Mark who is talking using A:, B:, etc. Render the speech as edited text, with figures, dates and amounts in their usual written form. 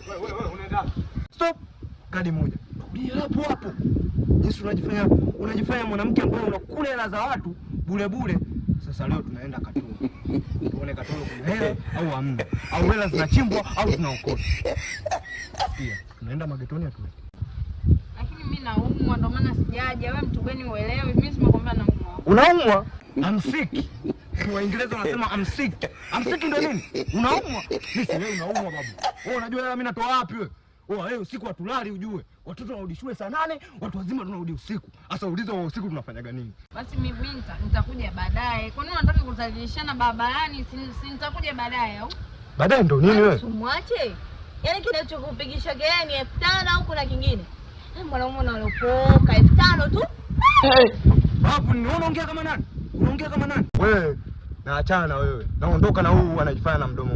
A: Wewe unaenda. Stop. Kadi moja. Rudia hapo. Yesu unajifanya mwanamke ambaye unakula hela za watu bure bure. Sasa leo tunaenda Katoro. Tuone Katoro kuna hela au hamna. Au hela zinachimbwa au zinaokotwa. Sikia, tunaenda magetoni atu.
B: Lakini mimi naumwa ndio maana sijaja. Wewe mtu gani uelewi? Mimi simekwambia naumwa.
A: Unaumwa? I'm sick. Waingereza wanasema I'm sick. I'm sick ndio nini? Unaumwa? Mimi si wewe unaumwa babu. Wewe unajua mimi natoa wapi wewe? Wewe usiku hatulali ujue. Watoto wanarudi shule saa 8, watu wazima tunarudi usiku. Sasa uliza wao usiku tunafanyaga nini?
B: Basi mimi nitakuja baadaye. Kwa nini unataka kuzalishana baba? Yani si nitakuja baadaye au?
A: Baadaye ndo nini wewe?
B: Umwache. Yaani kinachokupigisha gani 5000 au kuna kingine? Mwanaume unalopoka 5000 tu.
A: Babu unaongea kama nani? Unaongea kama nani? Wewe naachana na wewe. Naondoka na huu anajifanya na mdomo